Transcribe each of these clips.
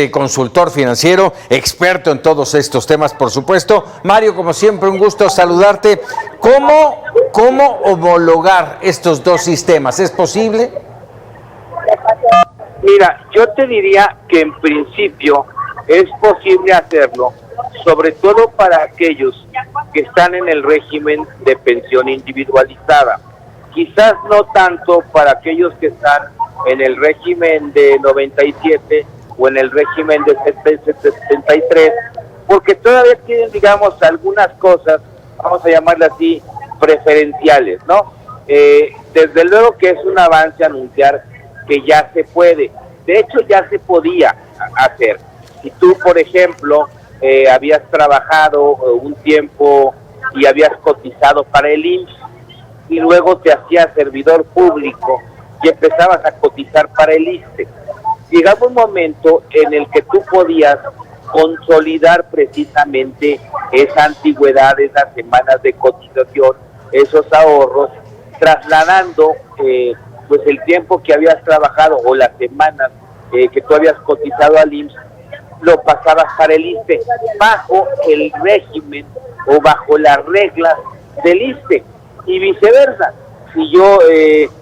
Consultor financiero, experto en todos estos temas, por supuesto. Mario, como siempre, un gusto saludarte. ¿Cómo homologar estos dos sistemas? ¿Es posible? Mira, yo te diría que en principio es posible hacerlo, sobre todo para aquellos que están en el régimen de pensión individualizada. Quizás no tanto para aquellos que están en el régimen de 97 o en el régimen de 73, porque todavía tienen, digamos, algunas cosas, vamos a llamarlas así, preferenciales, ¿no? Desde luego que es un avance anunciar que ya se puede. De hecho, ya se podía hacer. Si tú, por ejemplo, habías trabajado un tiempo y habías cotizado para el IMSS y luego te hacías servidor público y empezabas a cotizar para el ISSSTE, llegaba un momento en el que tú podías consolidar precisamente esa antigüedad, esas semanas de cotización, esos ahorros, trasladando pues el tiempo que habías trabajado o las semanas que tú habías cotizado al IMSS, lo pasabas para el ISSSTE, bajo el régimen o bajo las reglas del ISSSTE, y viceversa. Si yo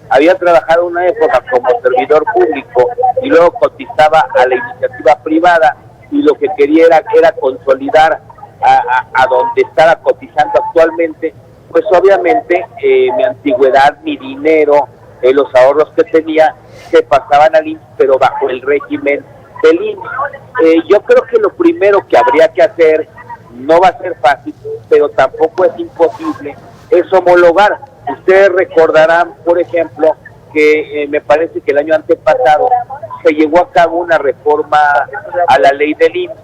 había trabajado una época como servidor público y luego cotizaba a la iniciativa privada y lo que quería era consolidar a donde estaba cotizando actualmente, pues obviamente mi antigüedad, mi dinero, los ahorros que tenía se pasaban al IMSS, pero bajo el régimen del IMSS. Yo creo que lo primero que habría que hacer, no va a ser fácil, pero tampoco es imposible, es homologar. Ustedes recordarán, por ejemplo, que me parece que el año antepasado se llevó a cabo una reforma a la ley del IMSS,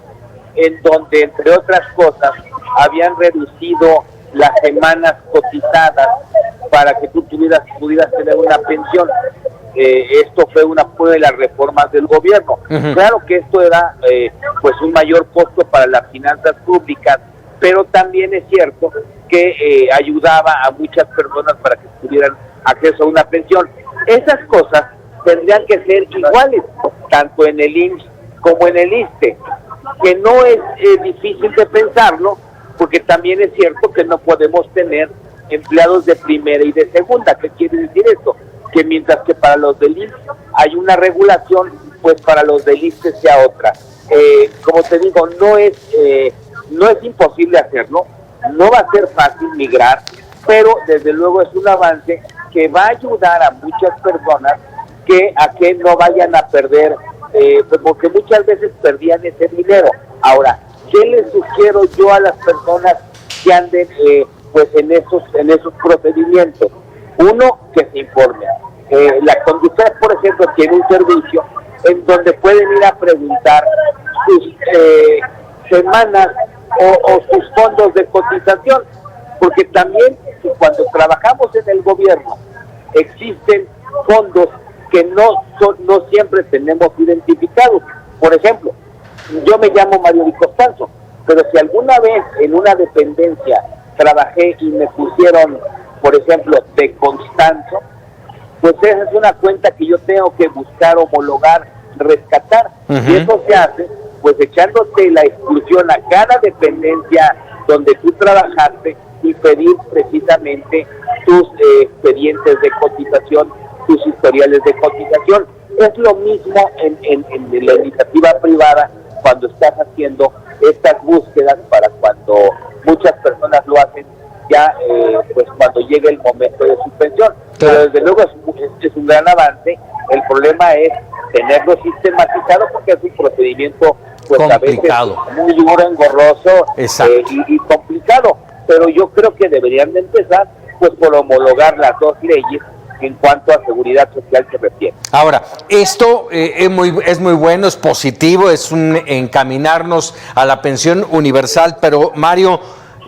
en donde, entre otras cosas, habían reducido las semanas cotizadas para que tú pudieras tener una pensión. Esto fue una de las reformas del gobierno. Claro que esto era pues un mayor costo para las finanzas públicas, pero también es cierto que ayudaba a muchas personas para que tuvieran acceso a una pensión. Esas cosas tendrían que ser iguales, tanto en el IMSS como en el ISSSTE, que no es difícil de pensarlo, porque también es cierto que no podemos tener empleados de primera y de segunda. ¿Qué quiere decir esto? Que mientras que para los del IMSS hay una regulación, pues para los del ISSSTE sea otra. Como te digo, no es imposible hacerlo, no va a ser fácil migrar, pero desde luego es un avance que va a ayudar a muchas personas a que no vayan a perder, pues porque muchas veces perdían ese dinero. Ahora, ¿qué les sugiero yo a las personas que anden pues en esos procedimientos? Uno, que se informen. La conductora, por ejemplo, tiene un servicio en donde pueden ir a preguntar sus semanas o sus fondos de cotización, porque también cuando trabajamos en el gobierno existen fondos que no siempre tenemos identificados. Por ejemplo, yo me llamo Mario Di Costanzo, pero si alguna vez en una dependencia trabajé y me pusieron, por ejemplo, de Constanzo, pues esa es una cuenta que yo tengo que buscar, homologar, rescatar. Y eso se hace pues echándote la exclusión a cada dependencia donde tú trabajaste y pedir precisamente tus expedientes de cotización, tus historiales de cotización. Es lo mismo en la iniciativa privada cuando estás haciendo estas búsquedas para cuando muchas personas lo hacen ya pues cuando llegue el momento de suspensión. Pero desde luego es un gran avance. El problema es tenerlo sistematizado porque es un procedimiento pues complicado, a veces muy duro, engorroso y complicado. Pero yo creo que deberían de empezar pues por homologar las dos leyes en cuanto a seguridad social se refiere. Ahora, esto es muy bueno, es positivo, es un encaminarnos a la pensión universal, pero Mario,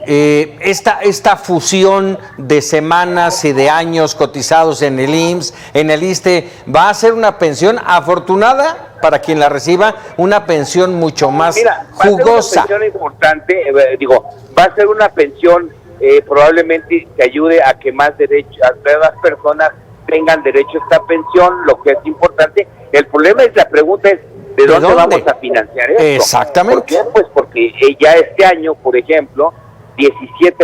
esta fusión de semanas y de años cotizados en el IMSS, en el ISSSTE, ¿va a ser una pensión afortunada para quien la reciba? Una pensión mucho más jugosa. Va a ser una pensión importante, va a ser una pensión probablemente que ayude a que más personas tengan derecho a esta pensión, lo que es importante. El problema es, la pregunta es, ¿De dónde vamos a financiar esto? Exactamente. ¿Por qué? Pues porque ya este año, por ejemplo, 17%,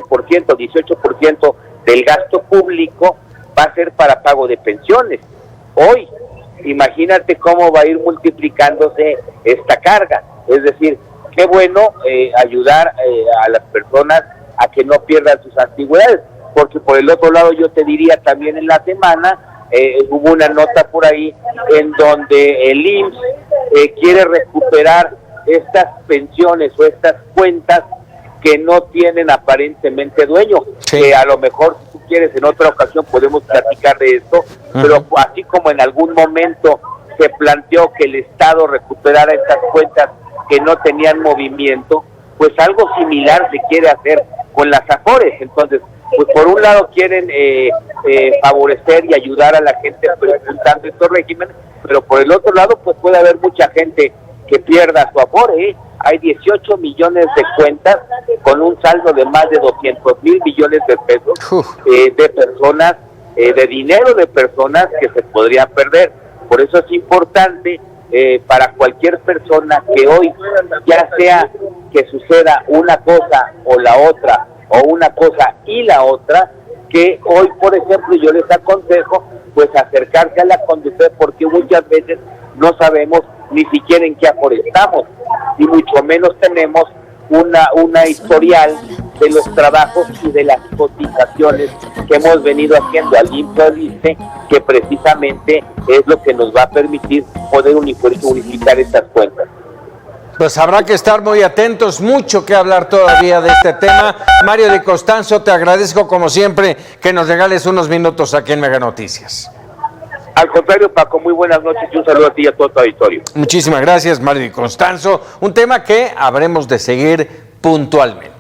18% del gasto público va a ser para pago de pensiones. Hoy, imagínate cómo va a ir multiplicándose esta carga. Es decir, qué bueno ayudar a las personas a que no pierdan sus antigüedades, porque por el otro lado yo te diría también en la semana hubo una nota por ahí en donde el IMSS quiere recuperar estas pensiones o estas cuentas que no tienen aparentemente dueño. Sí. A lo mejor, si tú quieres, en otra ocasión podemos platicar de esto, pero así como en algún momento se planteó que el Estado recuperara estas cuentas que no tenían movimiento, pues algo similar se quiere hacer con las AFORES. Entonces, pues por un lado quieren favorecer y ayudar a la gente presentando estos regímenes, pero por el otro lado pues puede haber mucha gente que pierda su Afore. Hay 18 millones de cuentas con un saldo de más de 200,000 millones de pesos de personas, de dinero de personas que se podrían perder. Por eso es importante para cualquier persona que hoy, ya sea que suceda una cosa o la otra, o una cosa y la otra, que hoy, por ejemplo, yo les aconsejo pues acercarse a la Conducef, porque muchas veces no sabemos ni siquiera en qué Afore estamos, y mucho menos tenemos una historial de los trabajos y de las cotizaciones que hemos venido haciendo al IMSS, que precisamente es lo que nos va a permitir poder unificar estas cuentas. Pues habrá que estar muy atentos, mucho que hablar todavía de este tema. Mario Di Costanzo, te agradezco como siempre que nos regales unos minutos aquí en Mega Noticias. Al contrario, Paco, muy buenas noches y un saludo a ti y a todo tu auditorio. Muchísimas gracias, Mario Di Costanzo. Un tema que habremos de seguir puntualmente.